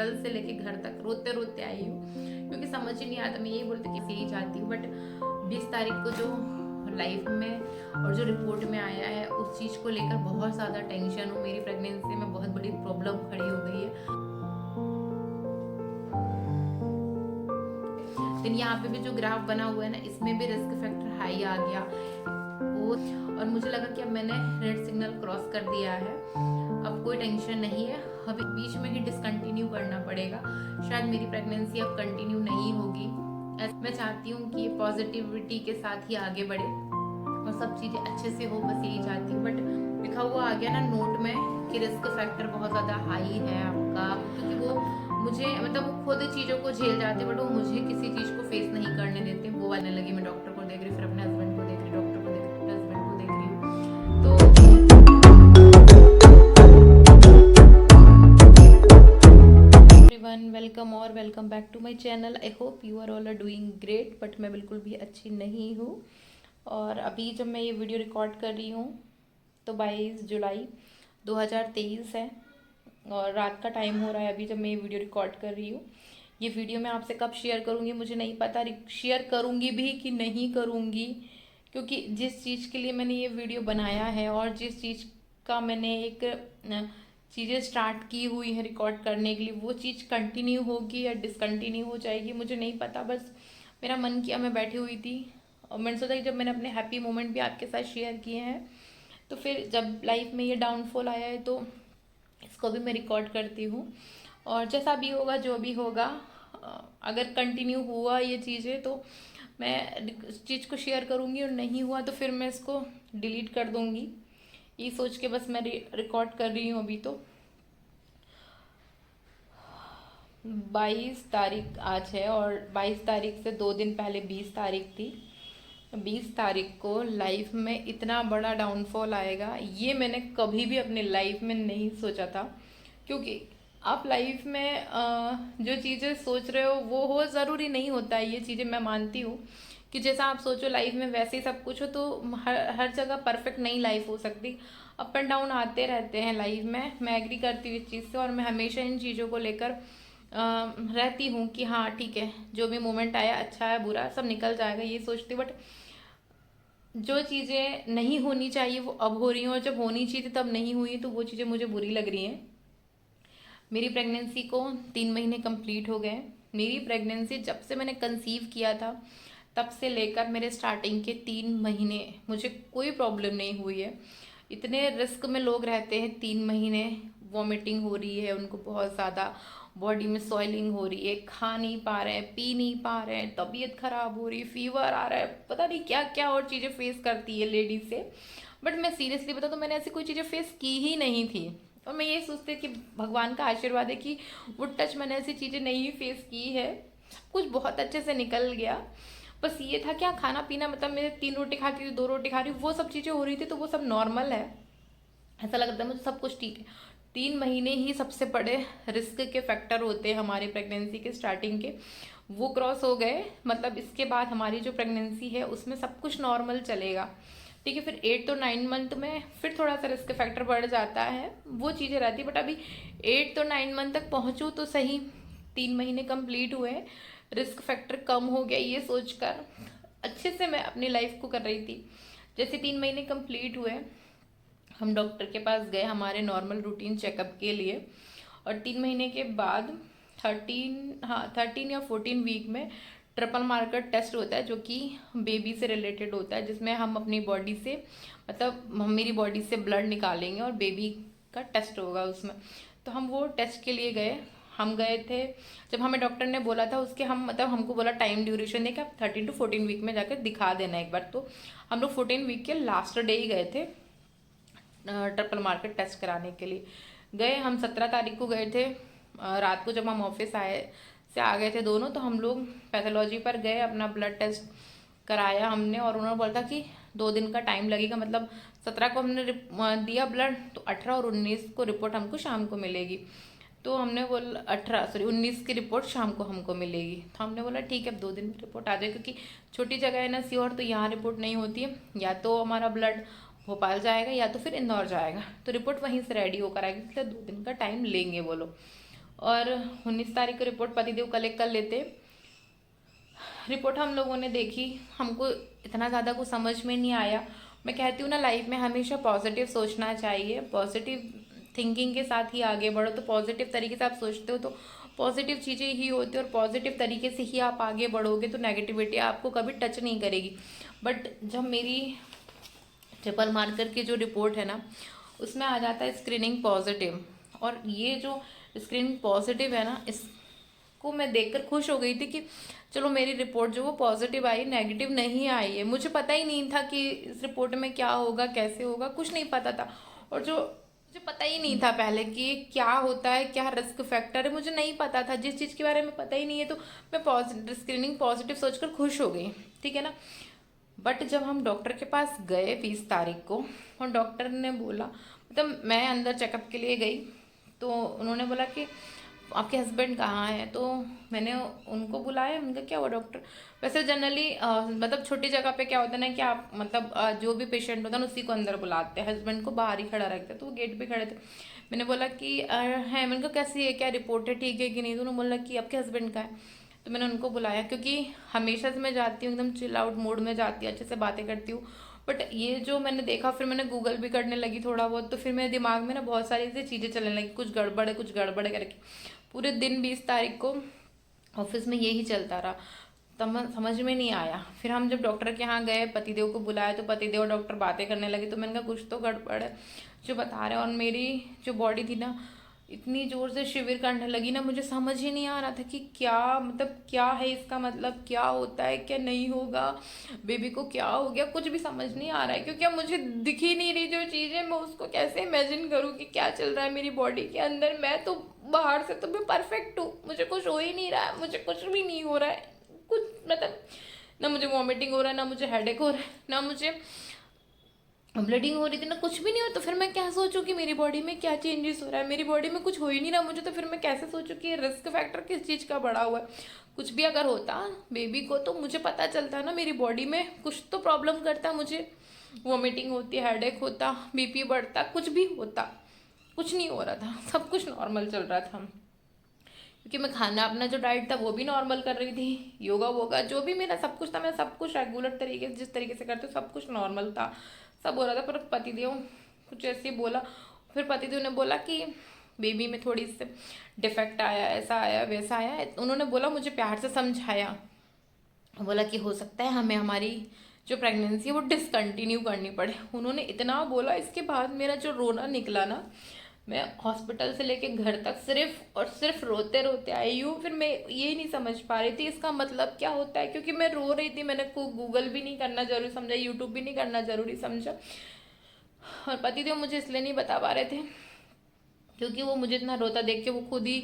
Hospital से लेके घर तक रोते रोते आई हूँ, क्योंकि समझ ही नहीं आता। मैं यही बोलती कि यही चाहती हूँ, बट 20 तारीख को जो लाइफ में और जो रिपोर्ट में आया है उस चीज़ को लेकर बहुत ज़्यादा टेंशन हूँ। मेरी प्रेगनेंसी में बहुत बड़ी प्रॉब्लम खड़ी हो गई है। लेकिन यहाँ पे भी जो ग्राफ बना हुआ है ना, इसमें भी रिस्क फैक्टर हाई आ गया वो, और मुझे लगा कि अब मैंने रेड सिग्नल क्रॉस कर दिया है, अब कोई टेंशन नहीं है। अभी बीच में ही डिसकंटिन्यू करना पड़ेगा, शायद मेरी प्रेगनेंसी अब कंटिन्यू नहीं होगी। मैं चाहती हूँ कि पॉजिटिविटी के साथ ही आगे बढ़े और सब चीज़ें अच्छे से हो, बस यही चाहती हूँ। बट लिखा हुआ आ गया ना नोट में कि रिस्क फैक्टर बहुत ज़्यादा हाई है आपका, क्योंकि वो मुझे मतलब वो खुद चीज़ों को झेल जाते, बट वो मुझे किसी चीज़ को फेस नहीं करने देते। वो आने लगी, मैं डॉक्टर को देख रही, फिर अपने हस्बैंड को देख रही, डॉक्टर को देख रही, फिर हस्बैंड को देख रही हूँ। तो एवरीवन, वेलकम और welcome back to my channel. I hope you are all are doing great, but मैं बिल्कुल भी अच्छी नहीं हूँ। और अभी जब मैं ये वीडियो रिकॉर्ड कर रही हूँ तो 22 जुलाई 2023 है और रात का टाइम हो रहा है अभी जब मैं ये वीडियो रिकॉर्ड कर रही हूँ। ये वीडियो मैं आपसे कब शेयर करूँगी मुझे नहीं पता, शेयर करूँगी भी कि नहीं करूँगी, क्योंकि जिस चीज़ के लिए मैंने ये वीडियो बनाया है और जिस चीज़ का मैंने एक चीज़ें स्टार्ट की हुई है रिकॉर्ड करने के लिए, वो चीज़ कंटिन्यू होगी या डिसकंटिन्यू हो जाएगी मुझे नहीं पता। बस मेरा मन किया, मैं बैठी हुई थी और मैंने सोचा कि जब मैंने अपने हैप्पी मोमेंट भी आपके साथ शेयर किए हैं तो फिर जब लाइफ में ये डाउनफॉल आया है तो इसको भी मैं रिकॉर्ड करती हूँ। और जैसा भी होगा, जो भी होगा, अगर कंटिन्यू हुआ ये चीज़ें तो मैं इस चीज़ को शेयर करूँगी, और नहीं हुआ तो फिर मैं इसको डिलीट कर दूँगी। ये सोच के बस मैं रिकॉर्ड कर रही हूँ। अभी तो 22 तारीख आज है और 22 तारीख से 2 दिन पहले 20 तारीख थी। 20 तारीख को लाइफ में इतना बड़ा डाउनफॉल आएगा ये मैंने कभी भी अपनी लाइफ में नहीं सोचा था, क्योंकि आप लाइफ में जो चीज़ें सोच रहे हो वो हो, ज़रूरी नहीं होता है। ये चीज़ें मैं मानती हूँ कि जैसा आप सोचो लाइफ में वैसे ही सब कुछ हो, तो हर जगह परफेक्ट नहीं लाइफ हो सकती। अप एंड डाउन आते रहते हैं लाइफ में, मैं एग्री करती हूँ इस चीज़ से, और मैं हमेशा इन चीज़ों को लेकर रहती हूँ कि हाँ ठीक है, जो भी मोमेंट आया, अच्छा है बुरा सब निकल जाएगा, ये सोचती हूँ। बट जो चीज़ें नहीं होनी चाहिए वो अब हो रही हैं, और जब होनी चाहिए थी तब नहीं हुई, तो वो चीज़ें मुझे बुरी लग रही हैं। मेरी प्रेगनेंसी को 3 महीने कंप्लीट हो गए। मेरी प्रेगनेंसी जब से मैंने कंसीव किया था तब से लेकर मेरे स्टार्टिंग के 3 महीने मुझे कोई प्रॉब्लम नहीं हुई है। इतने रिस्क में लोग रहते हैं 3 महीने, वॉमिटिंग हो रही है उनको बहुत ज़्यादा, बॉडी में सॉइलिंग हो रही है, खा नहीं पा रहे हैं, पी नहीं पा रहे हैं, तबीयत खराब हो रही है, फीवर आ रहा है, पता नहीं क्या क्या और चीज़ें फेस करती है लेडीज से। बट मैं सीरियसली बता तो मैंने ऐसी कोई चीज़ें फेस की ही नहीं थी, और मैं ये सोचती कि भगवान का आशीर्वाद है कि वो टच मैंने ऐसी चीज़ें नहीं फेस की है, सब कुछ बहुत अच्छे से निकल गया। बस ये था क्या, खाना पीना, मतलब मैं 3 रोटी खाती थी, 2 रोटी खा रही, वो सब चीज़ें हो रही थी, तो वो सब नॉर्मल है, ऐसा लगता है मुझे सब कुछ ठीक है। 3 महीने ही सबसे बड़े रिस्क के फैक्टर होते हैं हमारी प्रेगनेंसी के स्टार्टिंग के, वो क्रॉस हो गए, मतलब इसके बाद हमारी जो प्रेगनेंसी है उसमें सब कुछ नॉर्मल चलेगा। ठीक है, फिर 8 तो 9 मंथ में फिर थोड़ा सा रिस्क फैक्टर बढ़ जाता है, वो चीज़ें रहती है। बट अभी 8 तो 9 मंथ तक पहुँचूँ तो सही, 3 महीने कंप्लीट हुए, रिस्क फैक्टर कम हो गया, ये सोचकर अच्छे से मैं अपनी लाइफ को कर रही थी। जैसे 3 महीने कंप्लीट हुए, हम डॉक्टर के पास गए हमारे नॉर्मल रूटीन चेकअप के लिए, और 3 महीने के बाद 13 या 14 वीक में ट्रिपल मार्कर टेस्ट होता है, जो कि बेबी से रिलेटेड होता है, जिसमें हम अपनी बॉडी से, मतलब मेरी बॉडी से ब्लड निकालेंगे और बेबी का टेस्ट होगा उसमें। तो हम वो टेस्ट के लिए गए, हम गए थे जब हमें डॉक्टर ने बोला था उसके, हम मतलब हमको बोला टाइम ड्यूरेशन दे कि आप 13 to 14 वीक में जाकर दिखा देना एक बार। तो हम लोग 14 वीक के लास्ट डे ही गए थे ट्रिपल मार्केट टेस्ट कराने के लिए। गए हम 17 तारीख को गए थे, रात को जब हम ऑफिस आ गए थे दोनों, तो हम लोग पैथोलॉजी पर गए, अपना ब्लड टेस्ट कराया हमने, और उन्होंने बोला था कि 2 दिन का टाइम लगेगा, मतलब 17 को हमने दिया ब्लड, तो 18 और 19 को रिपोर्ट हमको शाम को मिलेगी। तो हमने बोला 19 की रिपोर्ट शाम को हमको मिलेगी। तो हमने बोला ठीक है, अब 2 दिन में रिपोर्ट आ जाए, क्योंकि छोटी जगह है ना सीहोर, तो यहाँ रिपोर्ट नहीं होती है, या तो हमारा ब्लड भोपाल जाएगा या तो फिर इंदौर जाएगा, तो रिपोर्ट वहीं से रेडी होकर आएगी, इसलिए 2 दिन का टाइम लेंगे वो लोग। और 19 तारीख को रिपोर्ट पतिदेव कलेक्ट कर लेते। रिपोर्ट हम लोगों ने देखी, हमको इतना ज़्यादा कुछ समझ में नहीं आया। मैं कहती हूँ ना, लाइफ में हमेशा पॉजिटिव सोचना चाहिए, पॉजिटिव थिंकिंग के साथ ही आगे बढ़ो। तो पॉजिटिव तरीके से आप सोचते हो तो पॉजिटिव चीज़ें ही होती है, और पॉजिटिव तरीके से ही आप आगे बढ़ोगे तो नेगेटिविटी आपको कभी टच नहीं करेगी। बट जब मेरी ट्रिपल मार्कर की जो रिपोर्ट है ना, उसमें आ जाता है स्क्रीनिंग पॉजिटिव, और ये जो स्क्रीनिंग पॉजिटिव है ना, इसको मैं देखकर खुश हो गई थी कि चलो मेरी रिपोर्ट जो वो पॉजिटिव आई, नेगेटिव नहीं आई है। मुझे पता ही नहीं था कि इस रिपोर्ट में क्या होगा, कैसे होगा, कुछ नहीं पता था। और जो मुझे पता ही नहीं था पहले कि क्या होता है, क्या रिस्क फैक्टर है, मुझे नहीं पता था। जिस चीज़ के बारे में पता ही नहीं है तो मैं पॉजिटिव स्क्रीनिंग पॉजिटिव सोचकर खुश हो गई, ठीक है ना। बट जब हम डॉक्टर के पास गए 20 तारीख को, और डॉक्टर ने बोला, मतलब मैं अंदर चेकअप के लिए गई, तो उन्होंने बोला कि आपके हस्बैंड कहाँ हैं। तो मैंने उनको बुलाया, उनका क्या हुआ डॉक्टर। वैसे जनरली मतलब छोटी जगह पे क्या होता है ना कि आप मतलब जो भी पेशेंट होता है ना उसी को अंदर बुलाते हैं, हस्बैंड को बाहर ही खड़ा रखते हैं। तो वो गेट पे खड़े थे। मैंने बोला कि है, मैंने कहा कैसी है, क्या रिपोर्ट है, ठीक है कि नहीं। तो उन्होंने बोला कि आपके हस्बैंड का है। तो मैंने उनको बुलाया, क्योंकि हमेशा से मैं जाती हूँ एकदम चिल आउट मूड में जाती हूँ, अच्छे से बातें करती हूँ। बट ये जो मैंने देखा, फिर मैंने गूगल भी करने लगी थोड़ा बहुत, तो फिर मेरे दिमाग में ना बहुत सारी ऐसी चीज़ें चलने लगी, कुछ गड़बड़ है, कुछ गड़बड़ है करके। पूरे दिन 20 तारीख को ऑफिस में यही चलता रहा, समझ में नहीं आया। फिर हम जब डॉक्टर के यहाँ गए, पतिदेव को बुलाया, तो पतिदेव और डॉक्टर बातें करने लगे। तो मैंने कहा कुछ तो गड़बड़ है जो बता रहे हैं। और मेरी जो बॉडी थी ना, इतनी ज़ोर से शिविर करने लगी ना, मुझे समझ ही नहीं आ रहा था कि क्या मतलब क्या है इसका, मतलब क्या होता है, क्या नहीं होगा, बेबी को क्या हो गया, कुछ भी समझ नहीं आ रहा है। क्योंकि अब मुझे दिख ही नहीं रही जो चीज़ें, मैं उसको कैसे इमेजिन करूँ कि क्या चल रहा है मेरी बॉडी के अंदर। मैं तो बाहर से तो मैं परफेक्ट हूँ, मुझे कुछ हो ही नहीं रहा है, मुझे कुछ भी नहीं हो रहा है, कुछ मतलब ना मुझे वॉमिटिंग हो रहा है, ना मुझे हेडेक हो रहा है, ना मुझे ब्लीडिंग हो रही थी, ना कुछ भी नहीं हो। तो फिर मैं क्या सोचूं कि मेरी बॉडी में क्या चेंजेस हो रहा है, मेरी बॉडी में कुछ हो ही नहीं रहा मुझे। तो फिर मैं कैसे सोचूं कि रिस्क फैक्टर किस चीज़ का बढ़ा हुआ है। कुछ भी अगर होता बेबी को तो मुझे पता चलता ना, मेरी बॉडी में कुछ तो प्रॉब्लम करता, मुझे वॉमिटिंग होती, हेडेक होता, बीपी बढ़ता, कुछ भी होता। कुछ नहीं हो रहा था, सब कुछ नॉर्मल चल रहा था। क्योंकि मैं खाना अपना जो डाइट था वो भी नॉर्मल कर रही थी, योगा वोगा जो भी मेरा सब कुछ था, मैं सब कुछ रेगुलर तरीके से जिस तरीके से करती हूँ सब कुछ नॉर्मल था, सब हो रहा था। पर पतिदेव कुछ ऐसे ही बोला। फिर पतिदेव ने बोला कि बेबी में थोड़ी सी डिफेक्ट आया, ऐसा आया वैसा आया। उन्होंने बोला, मुझे प्यार से समझाया, बोला कि हो सकता है हमें हमारी जो प्रेगनेंसी है वो डिसकंटिन्यू करनी पड़े। उन्होंने इतना बोला, इसके बाद मेरा जो रोना निकला ना, मैं हॉस्पिटल से लेके घर तक सिर्फ और सिर्फ रोते रोते आई हूँ। फिर मैं ये नहीं समझ पा रही थी इसका मतलब क्या होता है, क्योंकि मैं रो रही थी। मैंने को गूगल भी नहीं करना जरूरी समझा, यूट्यूब भी नहीं करना जरूरी समझा। और पतिदेव मुझे इसलिए नहीं बता पा रहे थे क्योंकि वो मुझे इतना रोता देख के वो खुद ही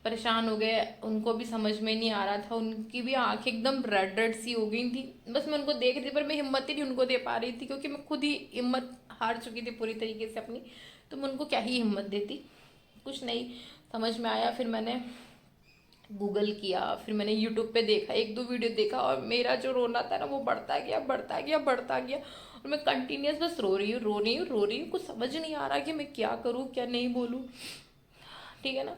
परेशान हो गए, उनको भी समझ में नहीं आ रहा था, उनकी भी आंखें एकदम रेड रेड सी हो गई थी। बस मैं उनको देख रही थी, पर मैं हिम्मत ही नहीं उनको दे पा रही थी, क्योंकि मैं खुद ही हिम्मत हार चुकी थी पूरी तरीके से अपनी। तो मैं उनको क्या ही हिम्मत देती, कुछ नहीं समझ में आया। फिर मैंने गूगल किया, फिर मैंने यूट्यूब पे देखा, एक दो वीडियो देखा, और मेरा जो रोना था ना वो बढ़ता गया बढ़ता गया बढ़ता गया। और मैं कंटिन्यूस बस रो रही हूँ रो रही हूँ रो रही हूँ, कुछ समझ नहीं आ रहा कि मैं क्या करूँ क्या नहीं बोलूँ, ठीक है ना।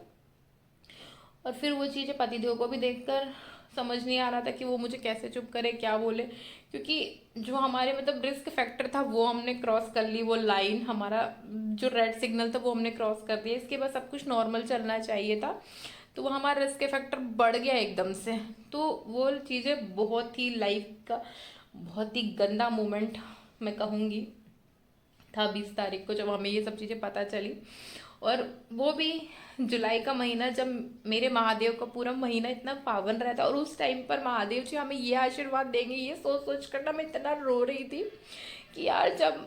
और फिर वो चीज़ें पतिदेव को भी देखकर समझ नहीं आ रहा था कि वो मुझे कैसे चुप करे, क्या बोले। क्योंकि जो हमारे मतलब रिस्क फैक्टर था वो हमने क्रॉस कर ली, वो लाइन हमारा जो रेड सिग्नल था वो हमने क्रॉस कर दिया। इसके बाद सब कुछ नॉर्मल चलना चाहिए था, तो वो हमारा रिस्क फैक्टर बढ़ गया एकदम से। तो वो चीज़ें बहुत ही लाइफ का बहुत ही गंदा मोमेंट मैं कहूँगी था 20 तारीख को, जब हमें ये सब चीज़ें पता चली। और वो भी जुलाई का महीना, जब मेरे महादेव का पूरा महीना इतना पावन रहता, और उस टाइम पर महादेव जी हमें ये आशीर्वाद देंगे, ये सोच सोच कर ना मैं इतना रो रही थी कि यार जब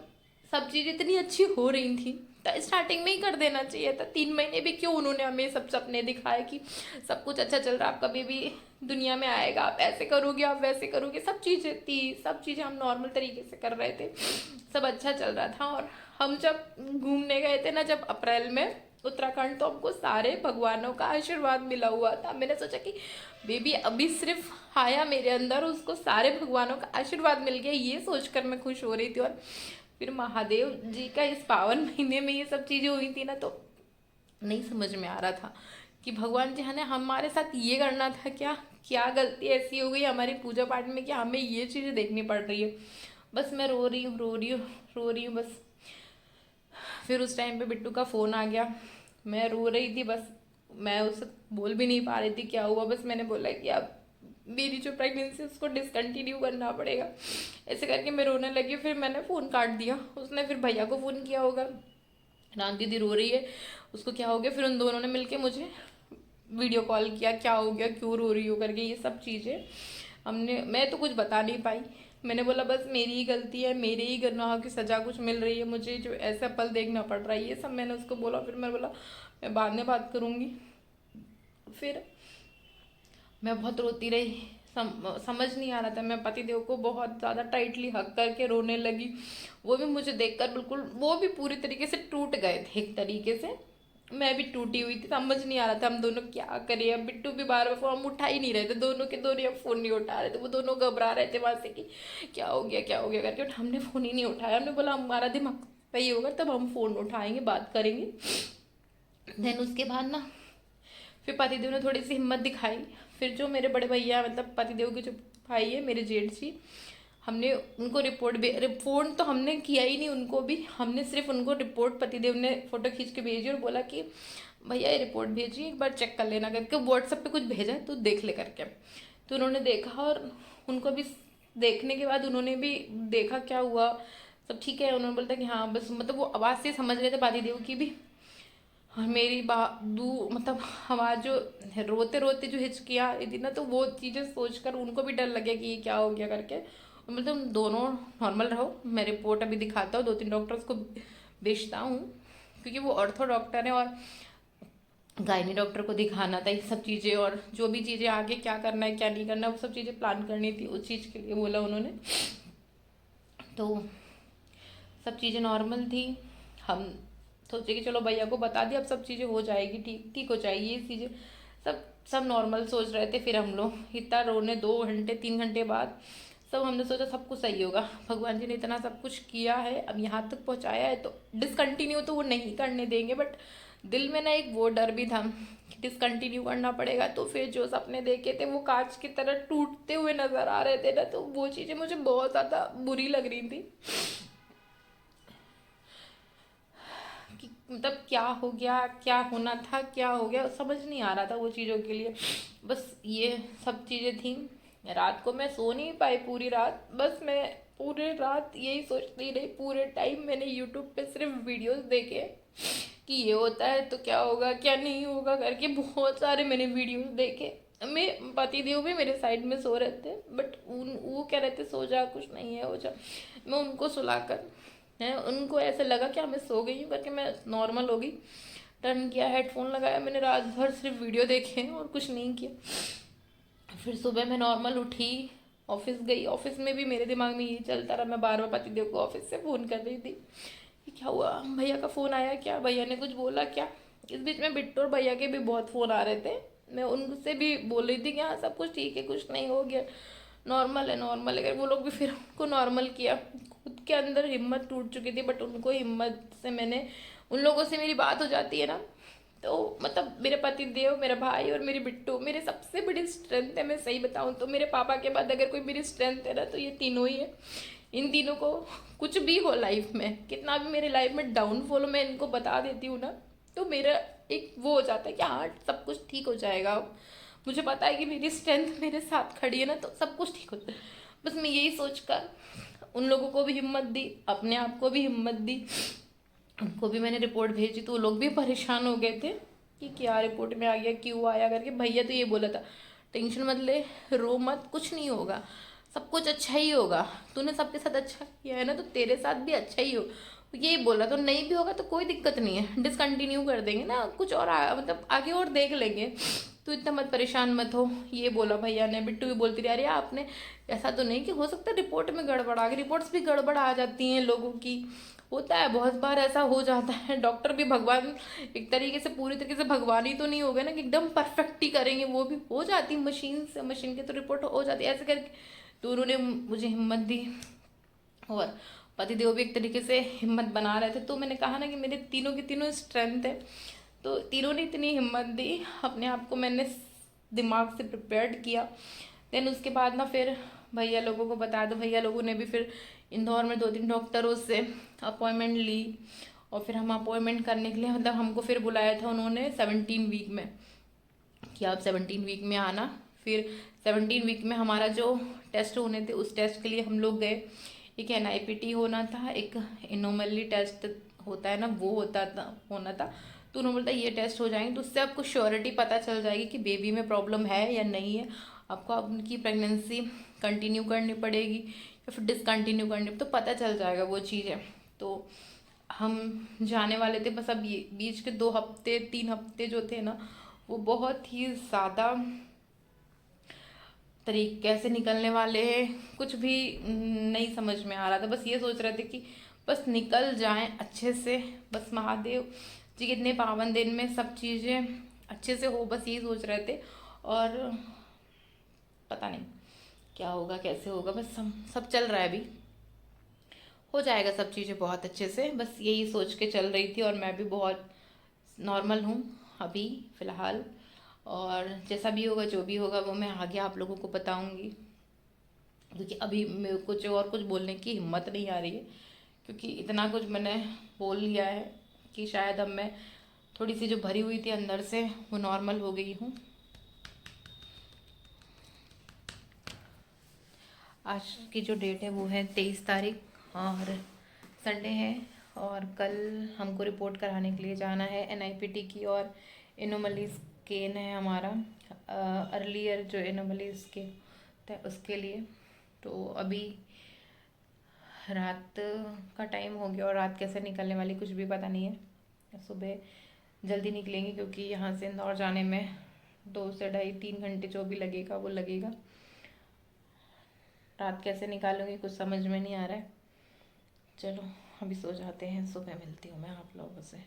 सब चीज़ इतनी अच्छी हो रही थी तो स्टार्टिंग में ही कर देना चाहिए था। 3 महीने भी क्यों उन्होंने हमें सब सपने दिखाए कि सब कुछ अच्छा चल रहा है, आपका बेबी दुनिया में आएगा, आप ऐसे करोगे आप वैसे करोगे, सब चीज़ें थी, सब चीज़ें हम नॉर्मल तरीके से कर रहे थे, सब अच्छा चल रहा था। और हम जब घूमने गए थे ना, जब अप्रैल में उत्तराखंड, तो हमको सारे भगवानों का आशीर्वाद मिला हुआ था। मैंने सोचा कि बेबी अभी सिर्फ आया मेरे अंदर, उसको सारे भगवानों का आशीर्वाद मिल गया, ये सोचकर मैं खुश हो रही थी। और फिर महादेव जी का इस पावन महीने में ये सब चीज़ें हुई थी ना, तो नहीं समझ में आ रहा था कि भगवान जी हमें हमारे साथ ये करना था क्या, क्या गलती ऐसी हो गई हमारी पूजा पाठ में कि हमें ये चीज़ें देखनी पड़ रही है। बस मैं रो रही हूँ, रो रही हूँ, रो रही हूँ बस। फिर उस टाइम पे बिट्टू का फ़ोन आ गया। मैं रो रही थी बस, मैं उससे बोल भी नहीं पा रही थी क्या हुआ। बस मैंने बोला कि अब मेरी जो प्रेगनेंसी है उसको डिसकंटिन्यू करना पड़ेगा, ऐसे करके मैं रोने लगी। फिर मैंने फ़ोन काट दिया। उसने फिर भैया को फ़ोन किया होगा, रान दीदी रो रही है, उसको क्या हो गया। फिर उन दोनों ने मिलके मुझे वीडियो कॉल किया, क्या हो गया, क्यों रो रही हो करके, ये सब चीज़ें हमने, मैं तो कुछ बता नहीं पाई। मैंने बोला बस मेरी ही गलती है, मेरे ही गुनाहों की सज़ा कुछ मिल रही है मुझे, जो ऐसा पल देखना पड़ रहा है, ये सब मैंने उसको बोला। फिर मैंने बोला मैं बाद में बात करूँगी। फिर मैं बहुत रोती रही, समझ नहीं आ रहा था। मैं पतिदेव को बहुत ज़्यादा टाइटली हक करके रोने लगी। वो भी मुझे देखकर बिल्कुल, वो भी पूरी तरीके से टूट गए थे एक तरीके से। मैं भी टूटी हुई थी, समझ नहीं आ रहा था हम दोनों क्या करें। अब बिट्टू भी बार बार फोन उठा ही नहीं रहे थे, दोनों के दोनों अब फ़ोन नहीं उठा रहे थे। वो दोनों घबरा रहे थे वहाँ से कि क्या हो गया, क्या हो गया करके। हमने फ़ोन ही नहीं उठाया। हमने बोला हमारा दिमाग सही होगा तब हम फ़ोन उठाएंगे, बात करेंगे। देन उसके बाद ना फिर पतिदेव ने थोड़ी सी हिम्मत दिखाई। फिर जो मेरे बड़े भैया, मतलब पतिदेव के जो भाई है मेरे जेठ जी, हमने उनको रिपोर्ट तो हमने किया ही नहीं उनको भी। हमने सिर्फ उनको रिपोर्ट, पतिदेव ने फ़ोटो खींच के भेजी और बोला कि भैया ये रिपोर्ट भेजिए, एक बार चेक कर लेना करके। व्हाट्सएप पे कुछ भेजा है तो देख ले करके। तो उन्होंने देखा और उनको भी देखने के बाद उन्होंने भी देखा क्या हुआ, सब ठीक है। उन्होंने बोलता कि हाँ बस, मतलब वो आवाज़ से समझ रहे थे पतिदेव की भी। और मेरी मतलब आवाज़ जो रोते रोते जो हिचकियाँ आ रही थी ना, तो वो चीज़ें सोचकर उनको भी डर लगे कि ये क्या हो गया करके। मतलब दोनों नॉर्मल रहो। मैं रिपोर्ट अभी दिखाता हूँ, 2-3 डॉक्टर्स को भेजता हूँ, क्योंकि वो ऑर्थो डॉक्टर है और गायनी डॉक्टर को दिखाना था ये सब चीज़ें। और जो भी चीज़ें आगे क्या करना है क्या नहीं करना है वो सब चीज़ें प्लान करनी थी, उस चीज़ के लिए बोला उन्होंने। तो सब चीज़ें नॉर्मल थी। हम सोचे कि चलो भैया को बता दिया, अब सब चीज़ें हो जाएगी, ठीक ठीक हो जाएगी ये चीज़ें, सब सब नॉर्मल सोच रहे थे। फिर हम लोग इतना रोने, 2 घंटे 3 घंटे बाद सब हमने सोचा सब कुछ सही होगा। भगवान जी ने इतना सब कुछ किया है, अब यहाँ तक पहुँचाया है, तो डिसकंटिन्यू तो वो नहीं करने देंगे। बट दिल में ना एक वो डर भी था कि डिसकंटिन्यू करना पड़ेगा। तो फिर जो सपने देखे थे वो कांच की तरह टूटते हुए नजर आ रहे थे ना, तो वो चीज़ें मुझे बहुत ज़्यादा बुरी लग रही थी कि मतलब क्या हो गया, क्या होना था, क्या हो गया, समझ नहीं आ रहा था वो चीज़ों के लिए। बस ये सब चीज़ें थी। रात को मैं सो नहीं पाई पूरी रात। बस मैं पूरे रात यही सोचती रही। पूरे टाइम मैंने यूट्यूब पे सिर्फ वीडियोस देखे कि ये होता है तो क्या होगा, क्या नहीं होगा करके। बहुत सारे मैंने वीडियोस देखे। मैं, पतिदेव भी मेरे साइड में सो रहे थे, बट वो कह रहे थे सो जा, कुछ नहीं है, हो जा। मैं उनको सुलाकर है, उनको ऐसे लगा कि मैं सो गई हूँ करके मैं नॉर्मल हो गई। टर्न किया, हेडफोन लगाया, मैंने रात भर सिर्फ वीडियो देखे और कुछ नहीं किया। फिर सुबह मैं नॉर्मल उठी, ऑफिस गई। ऑफिस में भी मेरे दिमाग में यही चलता रहा। मैं बार बार पतिदेव को ऑफिस से फ़ोन कर रही थी कि क्या हुआ, भैया का फ़ोन आया क्या, भैया ने कुछ बोला क्या। इस बीच में बिट्टू और भैया के भी बहुत फ़ोन आ रहे थे। मैं उनसे भी बोल रही थी कि हाँ सब कुछ ठीक है, कुछ नहीं हो गया, नॉर्मल है, नॉर्मल है। वो लोग भी फिर उनको नॉर्मल किया। खुद के अंदर हिम्मत टूट चुकी थी, बट उनको हिम्मत से, मैंने उन लोगों से मेरी बात हो जाती है ना, तो मतलब मेरे पति देव, मेरा भाई और मेरी बिट्टू मेरे सबसे बड़ी स्ट्रेंथ है। मैं सही बताऊं तो मेरे पापा के बाद अगर कोई मेरी स्ट्रेंथ है ना तो ये तीनों ही है। इन तीनों को कुछ भी हो लाइफ में, कितना भी मेरे लाइफ में डाउनफॉल हो, मैं इनको बता देती हूँ ना, तो मेरा एक वो हो जाता है कि हाँ सब कुछ ठीक हो जाएगा। मुझे पता है कि मेरी स्ट्रेंथ मेरे साथ खड़ी है ना, तो सब कुछ ठीक होता है। बस मैं यही सोचकर उन लोगों को भी हिम्मत दी, अपने आप को भी हिम्मत दी। उनको भी मैंने रिपोर्ट भेजी तो वो लोग भी परेशान हो गए थे कि क्या रिपोर्ट में आ गया, क्यों आया करके। भैया तो ये बोला था टेंशन मत ले, रो मत, कुछ नहीं होगा, सब कुछ अच्छा ही होगा। तूने सबके साथ अच्छा किया है ना, तो तेरे साथ भी अच्छा ही हो। यही बोला। तो नहीं भी होगा तो कोई दिक्कत नहीं है, डिसकंटिन्यू कर देंगे ना, कुछ और मतलब आगे और देख लेंगे, तो इतना मत परेशान मत हो, ये बोला भैया ने। बिट्टू भी बोलती रही अरे आपने ऐसा तो नहीं कि हो सकता है रिपोर्ट में गड़बड़ आ गई। रिपोर्ट्स भी गड़बड़ आ जाती हैं लोगों की, होता है, बहुत बार ऐसा हो जाता है। डॉक्टर भी भगवान एक तरीके से, पूरी तरीके से भगवान ही तो नहीं हो गए ना कि एकदम परफेक्ट ही करेंगे। वो भी हो जाती मशीन से, मशीन की तो रिपोर्ट हो जाती है ऐसे करके। तो उन्होंने मुझे हिम्मत दी और पतिदेव भी एक तरीके से हिम्मत बना रहे थे। तो मैंने कहा ना कि मेरे तीनों की तीनों स्ट्रेंथ है। तो तीनों ने इतनी हिम्मत दी, अपने आप को मैंने दिमाग से प्रिपेयर्ड किया। देन उसके बाद ना फिर भैया लोगों को बता दो, भैया लोगों ने भी फिर इंदौर में 2-3 डॉक्टरों से अपॉइंटमेंट ली और फिर हम अपॉइंटमेंट करने के लिए, मतलब हमको फिर बुलाया था उन्होंने 17 वीक में कि आप 17 वीक में आना। फिर 17 वीक में हमारा जो टेस्ट होने थे उस टेस्ट के लिए हम लोग गए। एक NIPT होना था, एक एनोमली टेस्ट होता है ना, वो होना था। तो उन्होंने बोला ये टेस्ट हो जाएंगे तो उससे आपको श्योरिटी पता चल जाएगी कि बेबी में प्रॉब्लम है या नहीं है, आपको उनकी प्रेगनेंसी कंटिन्यू करनी पड़ेगी या फिर डिसकंटिन्यू करनी, तो पता चल जाएगा वो चीज़ें। तो हम जाने वाले थे, बस अब ये बीच के 2 हफ्ते 3 हफ्ते जो थे ना वो बहुत ही ज़्यादा तरीके से निकलने वाले हैं, कुछ भी नहीं समझ में आ रहा था। बस ये सोच रहे थे कि बस निकल जाएं अच्छे से, बस महादेव जी कितने पावन दिन में सब चीज़ें अच्छे से हो, बस यही सोच रहे थे। और पता नहीं क्या होगा कैसे होगा, बस सब चल रहा है, अभी हो जाएगा सब चीज़ें बहुत अच्छे से, बस यही सोच के चल रही थी। और मैं भी बहुत नॉर्मल हूँ अभी फ़िलहाल, और जैसा भी होगा जो भी होगा वो मैं आगे आप लोगों को बताऊंगी, क्योंकि अभी मेरे कुछ और कुछ बोलने की हिम्मत नहीं आ रही है, क्योंकि इतना कुछ मैंने बोल लिया है कि शायद अब मैं थोड़ी सी जो भरी हुई थी अंदर से वो नॉर्मल हो गई हूँ। आज की जो डेट है वो है 23 तारीख और संडे है, और कल हमको रिपोर्ट कराने के लिए जाना है NIPT की, और एनोमली स्कैन है हमारा, अर्लियर जो एनोमली स्कैन उसके लिए। तो अभी रात का टाइम हो गया और रात कैसे निकलने वाली कुछ भी पता नहीं है। सुबह जल्दी निकलेंगे क्योंकि यहाँ से इंदौर जाने में 2 से 2.5-3 घंटे जो भी लगेगा वो लगेगा। रात कैसे निकालूंगी कुछ समझ में नहीं आ रहा है। चलो अभी सो जाते हैं, सुबह मिलती हूँ मैं आप लोगों से।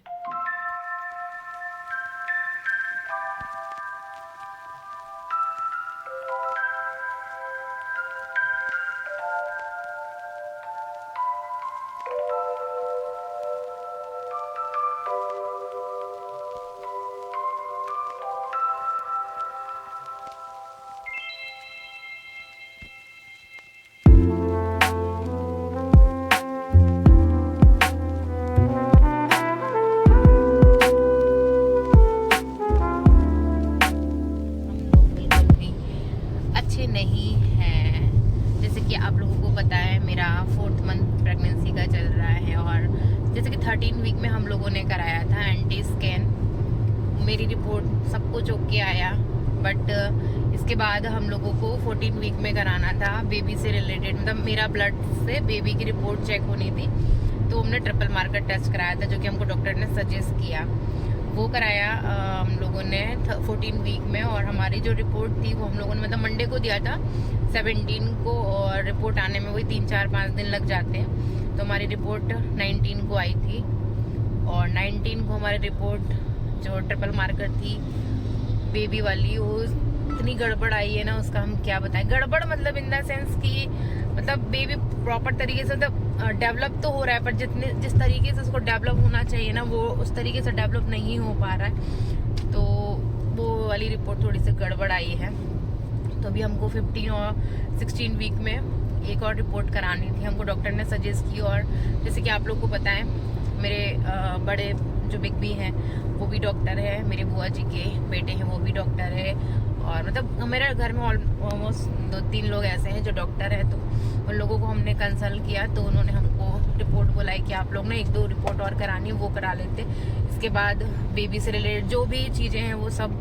नहीं है, जैसे कि आप लोगों को पता है मेरा 4th मंथ प्रेगनेंसी का चल रहा है, और जैसे कि 13 वीक में हम लोगों ने कराया था एंटी स्कैन, मेरी रिपोर्ट सब कुछ ओके आया। बट इसके बाद हम लोगों को 14 वीक में कराना था बेबी से रिलेटेड, मतलब मेरा ब्लड से बेबी की रिपोर्ट चेक होनी थी। तो हमने ट्रिपल मार्कर टेस्ट कराया था जो कि हमको डॉक्टर ने सजेस्ट किया, वो कराया हम लोगों ने 14 वीक में। और हमारी जो रिपोर्ट थी वो हम लोगों ने मतलब मंडे को दिया था 17 को, और रिपोर्ट आने में वही 3-4-5 दिन लग जाते हैं। तो हमारी रिपोर्ट 19 को आई थी, और 19 को हमारी रिपोर्ट जो ट्रिपल मार्कर थी बेबी वाली वो इतनी गड़बड़ आई है ना, उसका हम क्या बताएं। गड़बड़ मतलब इन द सेंस कि मतलब बेबी प्रॉपर तरीके से डेवलप तो हो रहा है, पर जिस तरीके से उसको डेवलप होना चाहिए ना वो उस तरीके से डेवलप नहीं हो पा रहा है। तो वो वाली रिपोर्ट थोड़ी सी गड़बड़ आई है। तो अभी हमको 15 और 16 वीक में एक और रिपोर्ट करानी थी, हमको डॉक्टर ने सजेस्ट की। और जैसे कि आप लोग को पता है मेरे बड़े जो बिग बी हैं वो भी डॉक्टर है, मेरे बुआ जी के बेटे हैं वो भी डॉक्टर है, और मतलब मेरे घर में ऑलमोस्ट 2-3 लोग ऐसे हैं जो डॉक्टर हैं। तो उन लोगों को हमने कंसल्ट किया, तो उन्होंने हमको रिपोर्ट बोलाई कि आप लोग ने 1-2 रिपोर्ट और करानी है वो करा लेते, इसके बाद बेबी से रिलेटेड जो भी चीज़ें हैं वो सब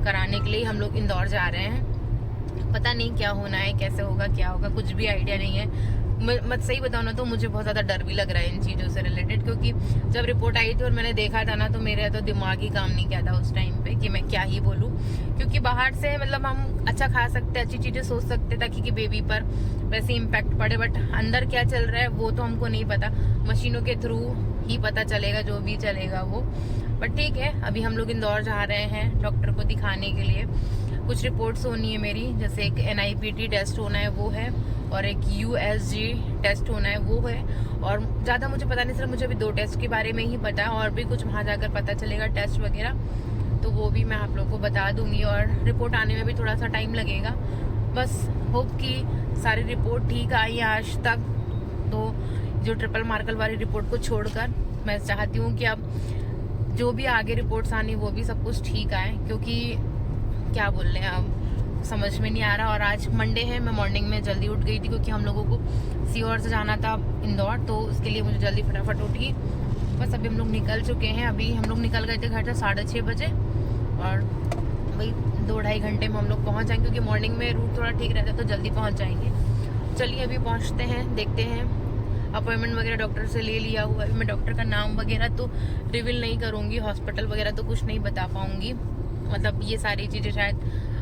कराने के लिए हम लोग इंदौर जा रहे हैं। पता नहीं क्या होना है, कैसे होगा, क्या होगा, कुछ भी आइडिया नहीं है। मत सही बताऊँ ना तो मुझे बहुत ज़्यादा डर भी लग रहा है इन चीज़ों से रिलेटेड, क्योंकि जब रिपोर्ट आई थी और मैंने देखा था ना तो मेरा तो दिमाग ही काम नहीं किया था उस टाइम पे कि मैं क्या ही बोलूँ। क्योंकि बाहर से मतलब हम अच्छा खा सकते, अच्छी चीज़ें सोच सकते ताकि कि बेबी पर वैसे इम्पैक्ट पड़े, बट अंदर क्या चल रहा है वो तो हमको नहीं पता, मशीनों के थ्रू ही पता चलेगा जो भी चलेगा वो। बट ठीक है, अभी हम लोग इंदौर जा रहे हैं डॉक्टर को दिखाने के लिए। कुछ रिपोर्ट्स होनी है मेरी, जैसे एक NIPT टेस्ट होना है वो है, और एक USG टेस्ट होना है वो है। और ज़्यादा मुझे पता नहीं, सिर्फ मुझे अभी 2 टेस्ट के बारे में ही पता है, और भी कुछ वहाँ जाकर पता चलेगा टेस्ट वगैरह, तो वो भी मैं आप लोगों को बता दूँगी। और रिपोर्ट आने में भी थोड़ा सा टाइम लगेगा। बस होप कि सारी रिपोर्ट ठीक आई आज तक। तो जो ट्रिपल मार्कर वाली रिपोर्ट को छोड़कर मैं चाहती हूँ कि अब जो भी आगे रिपोर्ट्स आनी वो भी सब कुछ ठीक आए, क्योंकि क्या बोल रहे हैं अब समझ में नहीं आ रहा। और आज मंडे है, मैं मॉर्निंग में जल्दी उठ गई थी क्योंकि हम लोगों को सीहोर से जाना था इंदौर, तो उसके लिए मुझे जल्दी फटाफट उठ गई। बस अभी हम लोग निकल चुके हैं। अभी हम लोग निकल गए थे घर से 6:30 बजे, और वही 2-2.5 घंटे में हम लोग पहुँच जाएंगे, क्योंकि मॉर्निंग में रूट थोड़ा ठीक रहता है तो जल्दी पहुँच जाएंगे। चलिए अभी पहुँचते हैं, देखते हैं। अपॉइंटमेंट वगैरह डॉक्टर से ले लिया हुआ है। मैं डॉक्टर का नाम वगैरह तो रिवील नहीं करूँगी, हॉस्पिटल वगैरह तो कुछ नहीं बता पाऊँगी, मतलब ये सारी चीज़ें शायद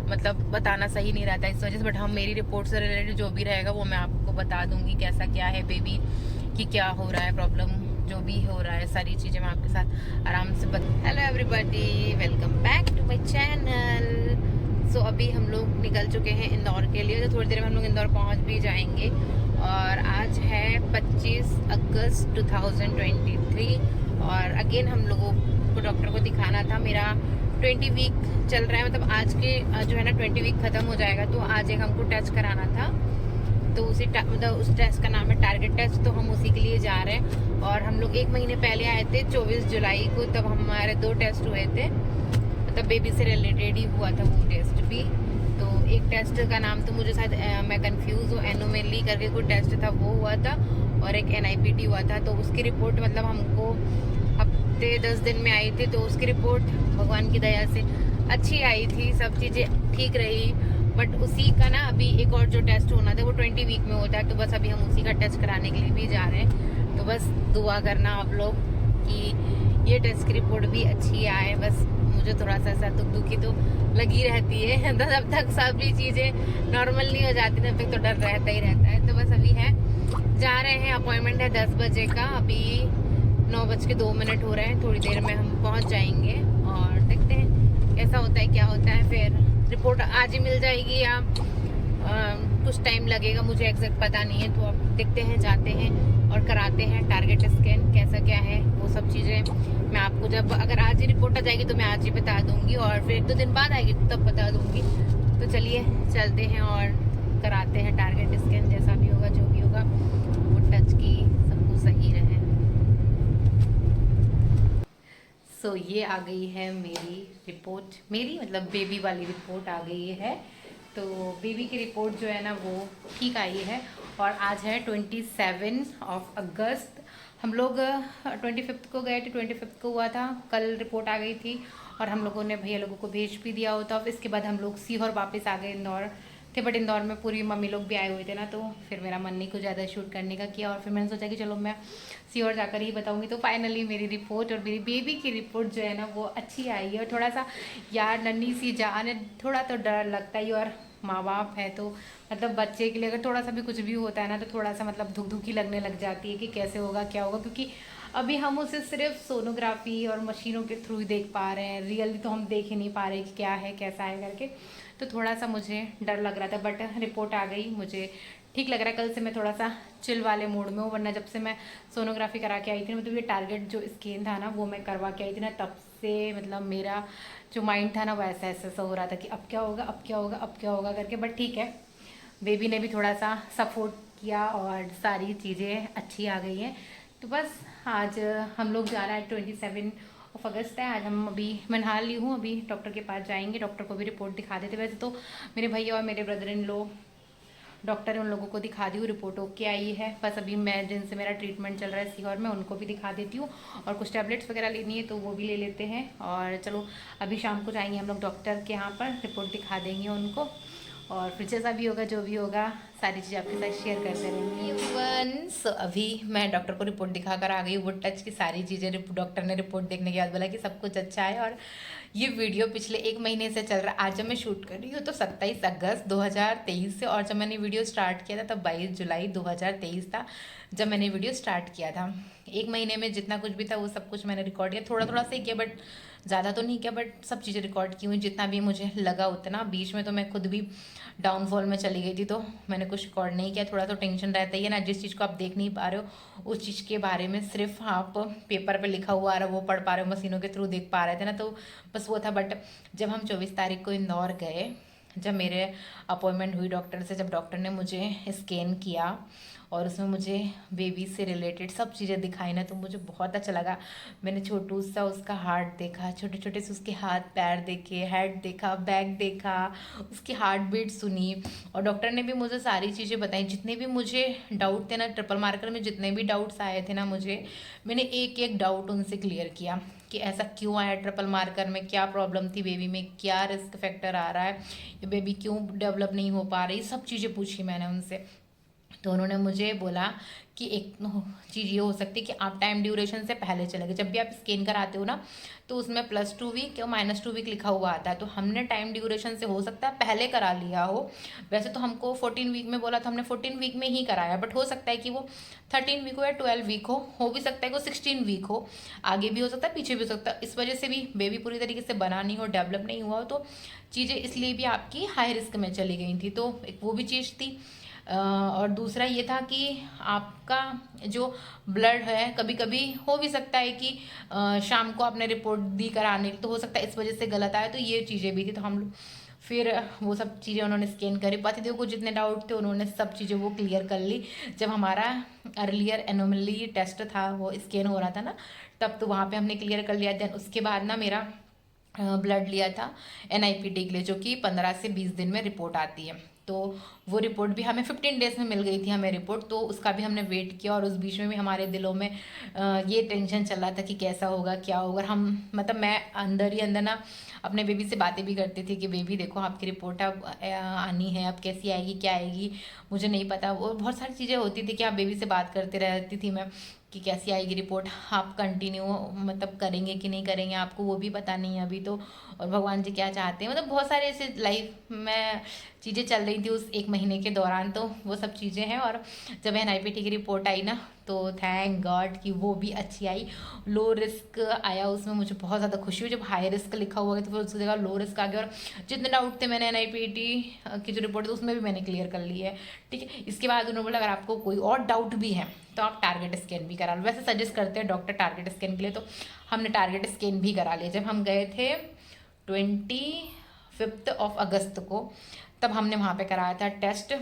मतलब बताना सही नहीं रहता इस वजह से। बट हम मेरी रिपोर्ट से रिलेटेड जो भी रहेगा वो मैं आपको बता दूँगी, कैसा क्या है बेबी कि क्या हो रहा है, प्रॉब्लम जो भी हो रहा है, सारी चीज़ें मैं आपके साथ आराम से hello everybody, welcome back to my channel. So अभी हम लोग निकल चुके हैं इंदौर के लिए, तो थोड़ी देर में हम लोग इंदौर पहुँच भी जाएंगे। और आज है 25 अगस्त 2023, और अगेन हम लोगों को डॉक्टर को दिखाना था। मेरा 20 वीक चल रहा है, मतलब आज के जो है ना 20 वीक ख़त्म हो जाएगा, तो आज एक हमको टेस्ट कराना था। तो उसी मतलब उस टेस्ट का नाम है टारगेट टेस्ट, तो हम उसी के लिए जा रहे हैं। और हम लोग 1 महीने पहले आए थे 24 जुलाई को, तब हमारे 2 टेस्ट हुए थे, मतलब बेबी से रिलेटेड ही हुआ था वो टेस्ट भी। तो एक टेस्ट का नाम तो मुझे शायद मैं कंफ्यूज हूँ, एनोमेली करके कोई टेस्ट था वो हुआ था, और एक NIPT हुआ था। तो उसकी रिपोर्ट मतलब हमको हफ्ते 10 दिन में आई थी, तो उसकी रिपोर्ट भगवान की दया से अच्छी आई थी, सब चीज़ें ठीक रही। बट उसी का ना अभी एक और जो टेस्ट होना था वो 20 वीक में होता है, तो बस अभी हम उसी का टेस्ट कराने के लिए भी जा रहे हैं। तो बस दुआ करना आप लोग कि ये टेस्ट की रिपोर्ट भी अच्छी आए। बस मुझे थोड़ा सा ऐसा दुखी तो लगी रहती है, तो जब तक सभी चीज़ें नॉर्मल नहीं हो जाती तब तक तो डर रहता ही रहता है। तो बस अभी है, जा रहे हैं, अपॉइंटमेंट है 10 बजे का, अभी 9:02 हो रहे हैं। थोड़ी देर में हम पहुंच जाएंगे, और देखते हैं कैसा होता है क्या होता है। फिर रिपोर्ट आज ही मिल जाएगी या कुछ टाइम लगेगा, मुझे एग्जैक्ट पता नहीं है। तो अब देखते हैं, जाते हैं और कराते हैं टारगेट स्कैन, कैसा क्या है वो सब चीज़ें मैं आपको, जब अगर आज ही रिपोर्ट आ जाएगी तो मैं आज ही बता दूंगी, और फिर 1-2 दिन बाद आएगी तब बता दूंगी। तो चलिए चलते हैं और कराते हैं टारगेट स्कैन, जैसा भी होगा जो भी होगा, वो टच की सब कुछ सही रहे। सो ये आ गई है मेरी रिपोर्ट, मेरी मतलब बेबी वाली रिपोर्ट आ गई है। तो बेबी की रिपोर्ट जो है ना वो ठीक आई है। और आज है 27 अगस्त, हम लोग 25 को गए थे, 25 को हुआ था, कल रिपोर्ट आ गई थी, और हम लोगों ने भैया लोगों को भेज भी दिया होता। इसके बाद हम लोग सीहोर वापस आ गए, इंदौर थे, बट इंदौर में पूरी मम्मी लोग भी आए हुए थे ना, तो फिर मेरा मन नहीं कुछ ज़्यादा शूट करने का किया, और फिर मैंने सोचा कि चलो मैं सीहोर जाकर ही बताऊंगी। तो फाइनली मेरी रिपोर्ट और मेरी बेबी की रिपोर्ट जो है ना वो अच्छी आई है। और थोड़ा सा यार नन्ही सी जान है, थोड़ा तो डर लगता ही, और माँ बाप है तो मतलब बच्चे के लिए अगर थोड़ा सा भी कुछ भी होता है ना तो थोड़ा सा मतलब धुक धुकी लगने लग जाती है कि कैसे होगा क्या होगा, क्योंकि अभी हम उसे सिर्फ सोनोग्राफी और मशीनों के थ्रू ही देख पा रहे हैं, रियली तो हम देख ही नहीं पा रहे कि क्या है कैसा है करके। तो थोड़ा सा मुझे डर लग रहा था, बट रिपोर्ट आ गई, मुझे ठीक लग रहा है। कल से मैं थोड़ा सा चिल वाले मूड में हूँ, वरना जब से मैं सोनोग्राफी करा के आई थी, मतलब ये टारगेट जो स्कैन था ना वो मैं करवा के आई थी ना, तब से मतलब मेरा जो माइंड था ना वो ऐसा ऐसा हो रहा था कि अब क्या होगा अब क्या होगा अब क्या होगा करके। बट ठीक है, बेबी ने भी थोड़ा सा सपोर्ट किया और सारी चीज़ें अच्छी आ गई हैं। तो बस आज हम लोग जा रहे हैं 27 अगस्त है। आज हम अभी मैं नहा ली हूँ, अभी डॉक्टर के पास जाएंगे, डॉक्टर को भी रिपोर्ट दिखा देते। वैसे तो मेरे भैया और मेरे ब्रदर इन लोग डॉक्टर उन लोगों को दिखा दी हूँ, रिपोर्ट ओके आई है। बस अभी मैं जिनसे मेरा ट्रीटमेंट चल रहा है सीहोर में उनको भी दिखा देती हूँ, और कुछ टैबलेट्स वगैरह लेनी है तो वो भी ले लेते हैं। और चलो अभी शाम को जाएंगे हम लोग डॉक्टर के यहाँ पर, रिपोर्ट दिखा देंगे उनको, और फिर जैसा भी होगा जो भी होगा सारी चीज़ आपके साथ शेयर करते रहेंगे। सो अभी मैं डॉक्टर को रिपोर्ट दिखा कर आ गई, वो टच की सारी चीज़ें डॉक्टर ने रिपोर्ट देखने के बाद बोला कि सब कुछ अच्छा है। और ये वीडियो पिछले 1 महीने से चल रहा है, आज जब मैं शूट कर रही हूँ तो 27 अगस्त 2023 से, और जब मैंने वीडियो स्टार्ट किया था तब 22 जुलाई 2023 था जब मैंने वीडियो स्टार्ट किया था। 1 महीने में जितना कुछ भी था वो सब कुछ मैंने रिकॉर्ड किया, थोड़ा थोड़ा से किया, बट ज़्यादा तो नहीं किया बट सब चीज़ें रिकॉर्ड की हुई, जितना भी मुझे लगा उतना। बीच में तो मैं खुद भी डाउनफॉल में चली गई थी, तो मैंने कुछ रिकॉर्ड नहीं किया। थोड़ा तो टेंशन रहता ही है ना, जिस चीज़ को आप देख नहीं पा रहे हो उस चीज़ के बारे में सिर्फ आप पेपर पे लिखा हुआ आ रहा है वो पढ़ पा रहे हो, मशीनों के थ्रू देख पा रहे थे ना, तो बस वो था। बट जब हम 24 तारीख को इंदौर गए, जब मेरे अपॉइंटमेंट हुई डॉक्टर से, जब डॉक्टर ने मुझे स्कैन किया और उसमें मुझे बेबी से रिलेटेड सब चीज़ें दिखाई ना, तो मुझे बहुत अच्छा लगा। मैंने छोटू सा उसका हार्ट देखा, छोटे छोटे से उसके हाथ पैर देखे, हेड देखा, बैक देखा, उसकी हार्ट बीट सुनी, और डॉक्टर ने भी मुझे सारी चीज़ें बताई। जितने भी मुझे डाउट थे ना ट्रिपल मार्कर में, जितने भी डाउट्स आए थे ना मुझे, मैंने एक एक डाउट उनसे क्लियर किया कि ऐसा क्यों आया ट्रिपल मार्कर में, क्या प्रॉब्लम थी बेबी में, क्या रिस्क फैक्टर आ रहा है, ये बेबी क्यों डेवलप नहीं हो पा रही, सब चीज़ें पूछी मैंने उनसे। तो उन्होंने मुझे बोला कि एक चीज़ ये हो सकती है कि आप टाइम ड्यूरेशन से पहले चले गए। जब भी आप स्कैन कराते हो ना, तो उसमें +2 वीक या -2 वीक लिखा हुआ आता है, तो हमने टाइम ड्यूरेशन से हो सकता है पहले करा लिया हो। वैसे तो हमको 14 वीक में बोला था, हमने 14 वीक में ही कराया, बट हो सकता है कि वो 13 वीक हो या 12 वीक हो भी सकता है कि वो 16 वीक हो, आगे भी हो सकता है पीछे भी हो सकता है। इस वजह से भी बेबी पूरी तरीके से बना नहीं हो, डेवलप नहीं हुआ हो, तो चीज़ें इसलिए भी आपकी हाई रिस्क में चली गई थी। तो एक वो भी चीज़ थी। और दूसरा ये था कि आपका जो ब्लड है, कभी कभी हो भी सकता है कि शाम को आपने रिपोर्ट दी कराने, तो हो सकता है इस वजह से गलत आया, तो ये चीज़ें भी थी। तो हम लोग फिर वो सब चीज़ें उन्होंने स्कैन करी, पतिदेव को जितने डाउट थे उन्होंने सब चीज़ें वो क्लियर कर ली। जब हमारा अर्लियर एनोमली टेस्ट था, वो स्कैन हो रहा था ना, तब तो वहाँ पे हमने क्लियर कर लिया। देन उसके बाद ना मेरा ब्लड लिया था NIPT के लिए, जो कि 15 से 20 दिन में रिपोर्ट आती है। तो वो रिपोर्ट भी हमें 15 डेज में मिल गई थी हमें रिपोर्ट, तो उसका भी हमने वेट किया। और उस बीच में भी हमारे दिलों में ये टेंशन चल रहा था कि कैसा होगा क्या होगा। हम मतलब मैं अंदर ही अंदर ना अपने बेबी से बातें भी करती थी कि बेबी देखो आपकी रिपोर्ट अब आनी है, अब कैसी आएगी क्या आएगी मुझे नहीं पता। वो बहुत सारी चीज़ें होती थी कि आप बेबी से बात करते रहती थी मैं कि कैसी आएगी रिपोर्ट, आप कंटिन्यू मतलब करेंगे कि नहीं करेंगे, आपको वो भी पता नहीं है अभी तो, और भगवान जी क्या चाहते हैं। मतलब बहुत सारे ऐसे लाइफ में चीज़ें चल रही थी उस 1 महीने के दौरान, तो वो सब चीज़ें हैं। और जब NIPT की रिपोर्ट आई ना, तो थैंक गॉड कि वो भी अच्छी आई। लो रिस्क आया उसमें, मुझे बहुत ज़्यादा खुशी हुई। जब हाई रिस्क लिखा हुआ है तो फिर उसकी जगह लो रिस्क आ गया, और जितने डाउट थे मैंने NIPT की जो रिपोर्ट थी उसमें भी मैंने क्लियर कर ली है। ठीक है, इसके बाद उन्होंने बोला अगर आपको कोई और डाउट भी है तो आप टारगेट स्कैन भी करा लो। वैसे सजेस्ट करते हैं डॉक्टर टारगेट स्कैन के लिए, तो हमने टारगेट स्कैन भी करा लिया। जब हम गए थे 25 अगस्त को, तब हमने वहाँ पे कराया था टेस्ट।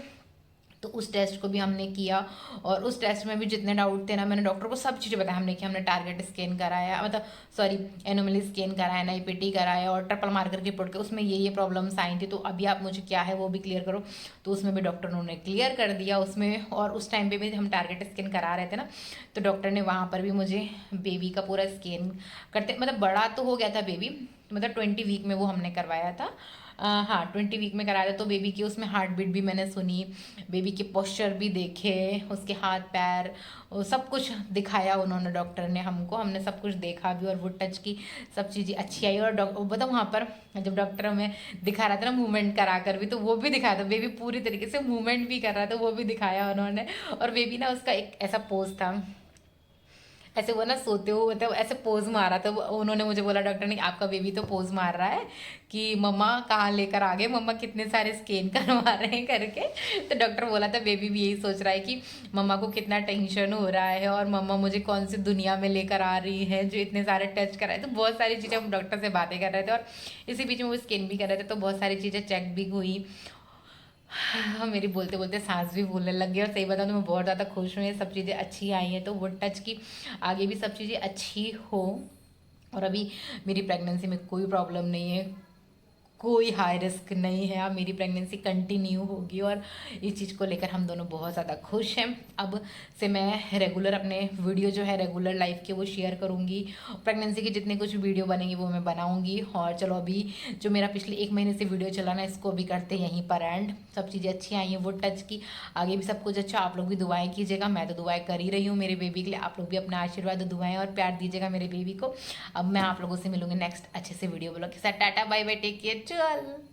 तो उस टेस्ट को भी हमने किया, और उस टेस्ट में भी जितने डाउट थे ना, मैंने डॉक्टर को सब चीज़ें बताया हमने कि हमने टारगेट स्कैन कराया, मतलब सॉरी एनोमली स्कैन कराया, NIPT कराया, और ट्रिपल मार्कर की रिपोर्ट के उसमें ये प्रॉब्लम्स आई थी, तो अभी आप मुझे क्या है वो भी क्लियर करो। तो उसमें भी डॉक्टर ने क्लियर कर दिया उसमें। और उस टाइम पे भी हम टारगेट स्कैन करा रहे थे ना, तो डॉक्टर ने वहाँ पर भी मुझे बेबी का पूरा स्कैन करते, मतलब बड़ा तो हो गया था बेबी, मतलब 20 वीक में वो हमने करवाया था। हाँ 20 वीक में कराया था। तो बेबी की उसमें हार्ट बीट भी मैंने सुनी, बेबी के पोस्चर भी देखे, उसके हाथ पैर सब कुछ दिखाया उन्होंने, डॉक्टर ने हमको, हमने सब कुछ देखा भी, और वो टच की सब चीज़ें अच्छी आई। और बताओ वहाँ पर जब डॉक्टर हमें दिखा रहा था ना मूवमेंट करा कर भी, तो वो भी दिखाया था, बेबी पूरी तरीके से मूवमेंट भी कर रहा था, वो भी दिखाया उन्होंने। और बेबी ना उसका एक ऐसा पोज था, ऐसे वो ना सोते हुए मतलब ऐसे पोज मारा, तो उन्होंने मुझे बोला डॉक्टर ने आपका बेबी तो पोज मार रहा है कि मम्मा कहाँ लेकर आ गए, मम्मा कितने सारे स्कैन करवा रहे हैं करके। तो डॉक्टर बोला था बेबी भी यही सोच रहा है कि मम्मा को कितना टेंशन हो रहा है, और मम्मा मुझे कौन सी दुनिया में लेकर आ रही है जो इतने सारे टेस्ट कराए। तो बहुत सारी चीज़ें हम डॉक्टर से बातें कर रहे थे, और इसी बीच में वो स्कैन भी कर रहे थे, तो बहुत सारी चीज़ें चेक भी हुई। हाँ मेरी बोलते बोलते सांस भी फूलने लग गई। और सही बताऊँ तो मैं बहुत ज़्यादा खुश हूँ, ये सब चीज़ें अच्छी आई हैं, तो वो टच की आगे भी सब चीज़ें अच्छी हो। और अभी मेरी प्रेगनेंसी में कोई प्रॉब्लम नहीं है, कोई हाई रिस्क नहीं है, अब मेरी प्रेगनेंसी कंटिन्यू होगी, और इस चीज़ को लेकर हम दोनों बहुत ज़्यादा खुश हैं। अब से मैं रेगुलर अपने वीडियो जो है रेगुलर लाइफ के वो शेयर करूँगी, प्रेगनेंसी की जितने कुछ वीडियो बनेंगी वो मैं बनाऊँगी। और चलो अभी जो मेरा पिछले 1 महीने से वीडियो चला ना, इसको भी करते हैं यहीं पर एंड। सब चीज़ें अच्छी आई हैं, वो टच की, आगे भी सब कुछ अच्छा। आप लोग भी दुआएं कीजिएगा, मैं तो दुआएं कर ही रही हूँ मेरे बेबी के लिए, आप लोग भी अपना आशीर्वाद दुआएं और प्यार दीजिएगा मेरे बेबी को। अब मैं आप लोगों से मिलूंगी नेक्स्ट अच्छे से वीडियो ब्लॉग के साथ। Tata bye bye, take care, चल।